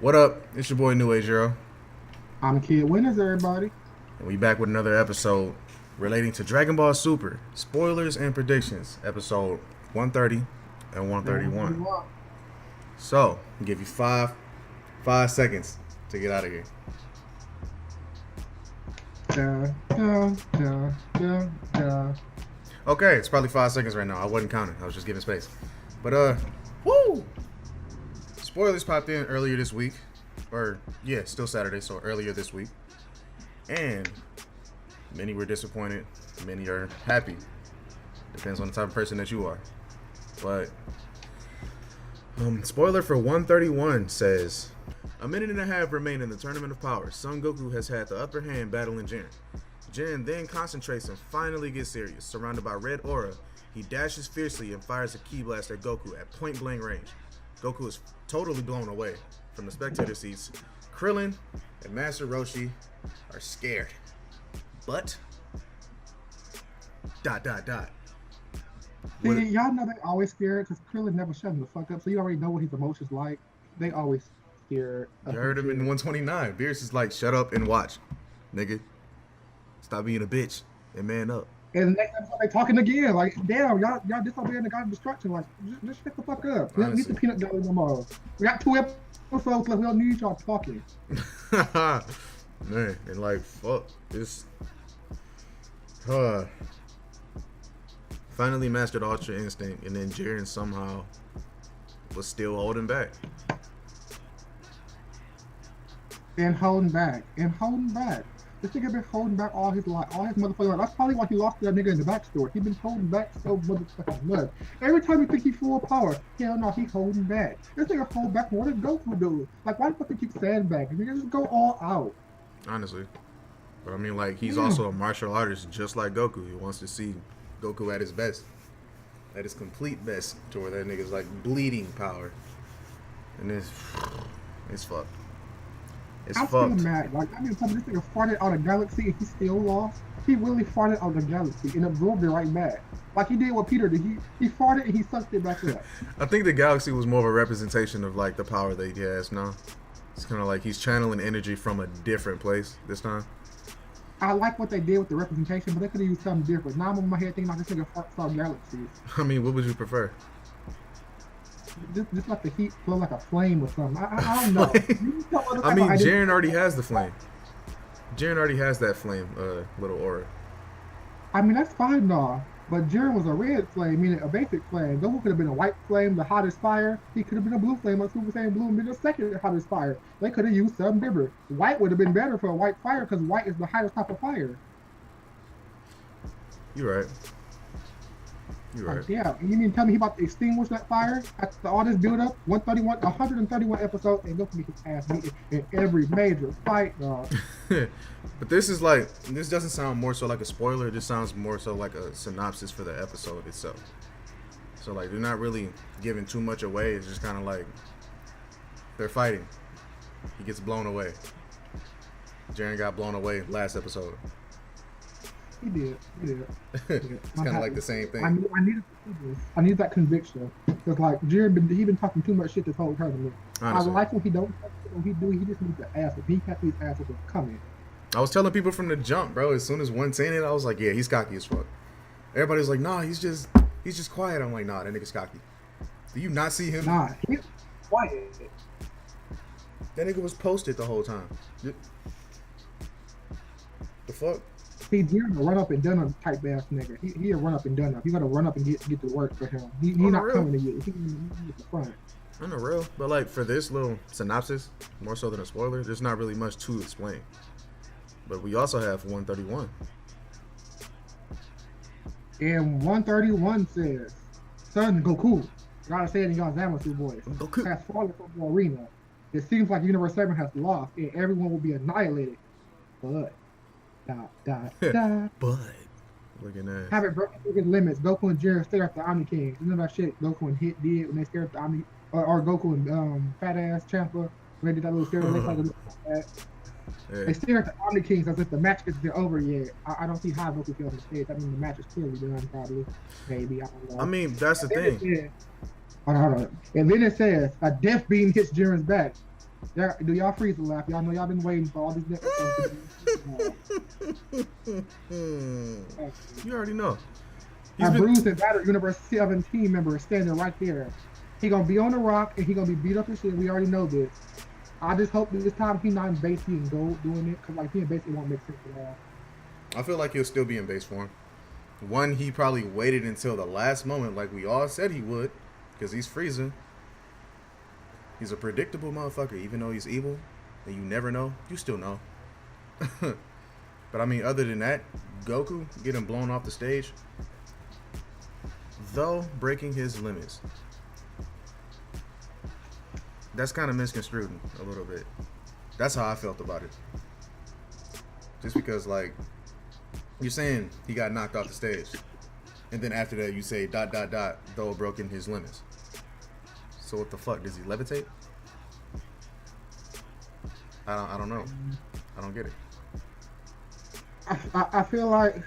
What up? It's your boy New Age Zero, I'm Kid Winners, everybody. and we back with another episode relating to Dragon Ball Super spoilers and predictions, episode 130 and Yeah, 131. 131. So, I'll give you five seconds to get out of here. Da. Okay, it's probably 5 seconds right now. I wasn't counting. I was just giving space. But woo! Spoilers popped in earlier this week, or yeah, still Saturday, so earlier this week, and many were disappointed. Many are happy. Depends on the type of person that you are. But spoiler for 131 says, a minute and a half remain in the Tournament of Power. Son Goku has had the upper hand battling Jiren. Jiren then concentrates and finally gets serious. Surrounded by red aura, he dashes fiercely and fires a ki blast at Goku at point blank range. Goku is totally blown away. From the spectator seats, Krillin and Master Roshi are scared. But dot. See, What, y'all know they always scared because Krillin never shut him the fuck up, so you already know what his emotions like. They always scared. you heard him in 129. Beerus is like, shut up and watch, nigga. Stop being a bitch and man up. And the next episode they talking again. Like, damn, y'all disobeying the God of Destruction. Like, just shut the fuck up. We don't need the peanut gallery no more. We got 2 episodes left. We don't need y'all talking. Man, and like, fuck. This. Finally mastered Ultra Instinct, and then Jiren somehow was still holding back. And holding back. This nigga been holding back all his life, all his motherfucking life. That's probably why he lost to that nigga in the backstory. He been holding back so motherfucking much. Every time you think he's full power, hell no, he's holding back. This nigga hold back more than Goku do. Like, why the fuck you keep sandbagging? You just go all out. Honestly. But I mean, like, he's also a martial artist just like Goku. He wants to see Goku at his best. At his complete best. To where that nigga's like bleeding power. And it's fucked. I'm still mad. Like, I mean, this nigga farted out of galaxy and he still lost. He really farted out of the galaxy and absorbed it right back. Like he did what Peter did. He farted and he sucked it back up. I think the galaxy was more of a representation of like the power that he has now. It's kind of like he's channeling energy from a different place this time. I like what they did with the representation, but they could have used something different. Now I'm in my head thinking like this nigga farts out galaxies. I mean, what would you prefer? Just like the heat flow like a flame or something. I don't know. I mean, Jiren already has the flame. Jiren already has that flame, little aura. I mean, that's fine, though. But Jiren was a red flame, meaning a basic flame. Goku could have been a white flame, the hottest fire. He could have been a blue flame, like Super Saiyan Blue, and been the second hottest fire. They could have used something different. White would have been better for a white fire because white is the highest type of fire. You're right. You're right. Like, yeah, you mean tell me he about to extinguish that fire after all this build up? 131 episodes, and Goku get his ass beaten in every major fight, dog. But this doesn't sound more so like a spoiler. This sounds more so like a synopsis for the episode itself. So like they're not really giving too much away. It's just kind of like they're fighting. He gets blown away. Jiren got blown away last episode. He did. It's kind of like the same thing. I need that conviction because like Jiren he been talking too much shit this whole tournament. Honestly. I like when he don't. When he do, he just needs to ask if he kept his ass was coming. I was telling people from the jump, bro. As soon as one saying it, I was like, yeah, he's cocky as fuck. Everybody's like, nah, he's just quiet. I'm like, nah, that nigga's cocky. Do you not see him? Nah, he's quiet. That nigga was posted the whole time. The fuck? See, Jiren's a run up and done up type ass nigga. He a run up and done up. You gotta run up and get to work for him. He not real? coming to you. He's at the front. I know, real. But like for this little synopsis, more so than a spoiler, there's not really much to explain. But we also have 131. And 131 says, Son Goku, gotta say it in y'all Zamasu voice, Goku has fallen from the arena. It seems like Universe 7 has lost and everyone will be annihilated. But But looking at haven't broken his limits. Goku and Jiren stare at the Omni Kings. You know that shit Goku and Hit did when they stared at the Omni, or Goku and fat ass Champa when they did that little stare. They tried to look at that. Yeah. They stare at the Omni Kings as if the match isn't over yet. I don't see how Goku feels on the stage. I mean, the match is clearly done, probably. Maybe, I don't know. I mean, that's the thing. Hold on. And then it says, a death beam hits Jiren's back. Yeah, do y'all Frieza laugh? Y'all know y'all been waiting for all these episodes. You already know. He's Our been... bruised and battered Universe 17 member is standing right there. He gonna be on the rock and he gonna be beat up and shit. We already know this. I just hope this time he not in base and go doing it, because like he in base, it won't make sense at all. I feel like he'll still be in base form. One, he probably waited until the last moment, like we all said he would, because he's Frieza. He's a predictable motherfucker, even though he's evil, and you never know, you still know. But I mean, other than that, Goku getting blown off the stage, though breaking his limits. That's kind of misconstrued a little bit. That's how I felt about it. Just because, like, you're saying he got knocked off the stage, and then after that you say ... though broken his limits. So what the fuck? Does he levitate? I don't know. I don't get it. I feel like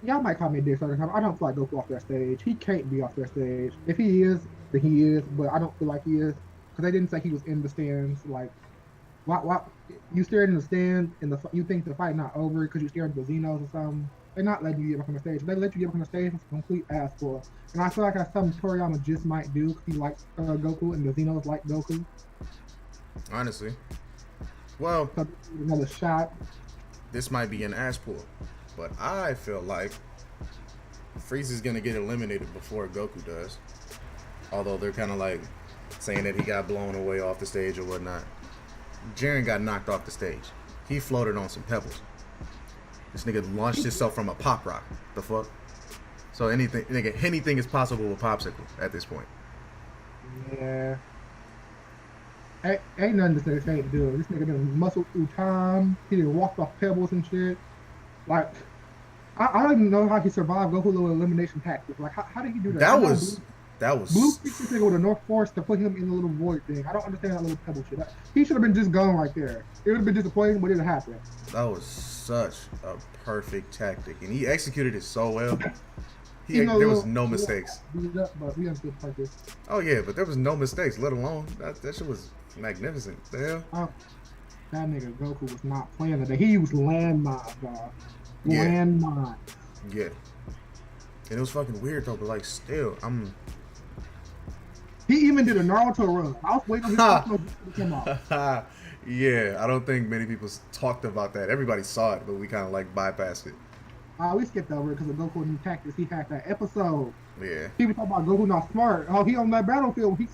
y'all might call me a dick certain time. I don't feel like Goku off that stage. He can't be off that stage. If he is, then he is. But I don't feel like he is, because they didn't say he was in the stands. Like, why you staring in the stand and you think the fight not over because you staring at the Xenos or something? They're not letting you get back on the stage. If they let you get back on the stage, it's a complete ass for. And I feel like that's something Toriyama just might do because he likes Goku and the Xenos like Goku. Honestly, well, So another shot. this might be an ass pull, but I feel like Frieza's gonna get eliminated before Goku does. Although they're kind of like saying that he got blown away off the stage or whatnot. Jiren got knocked off the stage. He floated on some pebbles. This nigga launched himself from a pop rock. The fuck? So anything is possible with Popsicle at this point. Yeah. Ain't nothing this nigga can't do. This nigga done muscle through time. He done walked off pebbles and shit. Like, I don't even know how he survived Goku little elimination tactics. Like, how did he do that? That was Blue picked this nigga with a North Force to put him in the little void thing. I don't understand that little pebble shit. He should have been just gone right there. It would have been disappointing, but it didn't happen. That was such a perfect tactic, and he executed it so well. There was no mistakes. But we understood purpose. Oh yeah, but there was no mistakes. Let alone that shit was magnificent. The hell? Oh, that nigga Goku was not playing today. He used landmines, dog. Yeah. Landmines. Yeah. And it was fucking weird though, but like still, He even did a Naruto run. I was waiting on his to come out. Yeah, I don't think many people talked about that. Everybody saw it, but we kind of like bypassed it. We skipped over it because of Goku new tactics. He had that episode. Yeah. People talk about Goku not smart. Oh, he on that battlefield. He's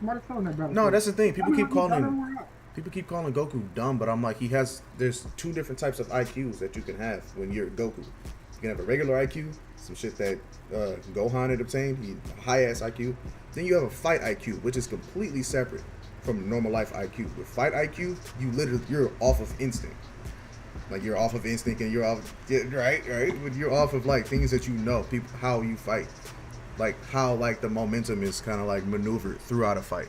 smart as hell on that battlefield. No, that's the thing. People keep calling Goku dumb, but I'm like, there's two different types of IQs that you can have when you're Goku. You can have a regular IQ, some shit that Gohan had obtained, a high ass IQ. Then you have a fight IQ, which is completely separate from normal life IQ. With fight IQ, you're off of instinct. Like you're off of instinct and you're off, right? But you're off of like things that you know, how you fight, like how like the momentum is kind of like maneuvered throughout a fight.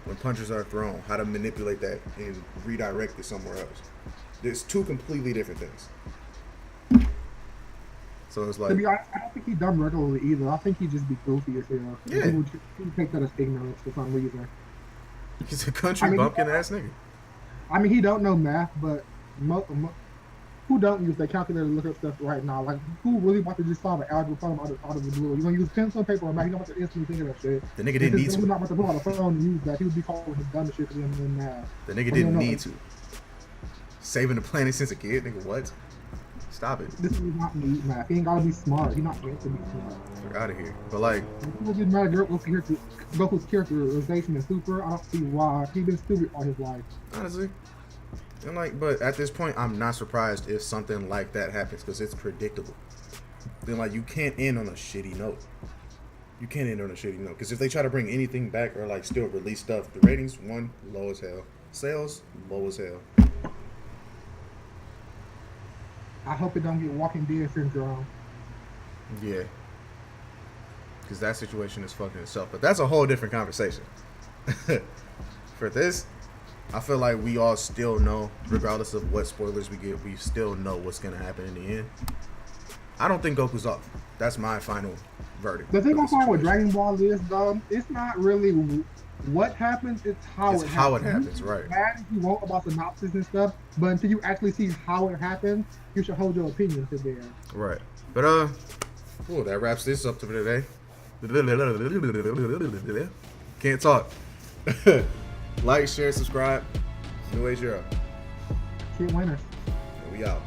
When punches are thrown, how to manipulate that and redirect it somewhere else. There's two completely different things. So it's like, to be honest, I don't think he's dumb regularly either. I think he just be goofy as hell. Yeah. He would take that as ignorance for some reason. he's a country bumpkin ass nigga. I mean, he don't know math, but who don't use their calculator to look up stuff right now? Like, who really about to just solve an algebra problem out of the blue? You gonna use pencil and paper or math? You don't want to instantly think of that shit. The nigga didn't need to. He's not about to pull out a phone and use that. He would be calling his dumb shit because he didn't know math. The nigga didn't need to. Saving the planet since a kid, nigga. What? Stop it. This is not need math. He ain't gotta be smart. He not meant to be smart. Get out of here. But like, people get mad at Goku's characterization in Super. I don't see why. He's been stupid all his life. Honestly. And like, but at this point, I'm not surprised if something like that happens because it's predictable. Then like, you can't end on a shitty note. You can't end on a shitty note because if they try to bring anything back or like still release stuff, the ratings low as hell, sales low as hell. I hope it don't get Walking Dead syndrome. Yeah. Because that situation is fucking itself. But that's a whole different conversation. For this, I feel like we all still know, regardless of what spoilers we get, we still know what's going to happen in the end. I don't think Goku's off. That's my final verdict. The thing I'm finding with Dragon Ball is, though, it's not really what happens, it's how It's it how happens. it happens, You right. can be mad if you want about synopsis and stuff, but until you actually see how it happens, you should hold your opinion to there. Right. But that wraps this up for today. Can't talk. Like, share, subscribe. New Age Zero. Shit winners. And we out.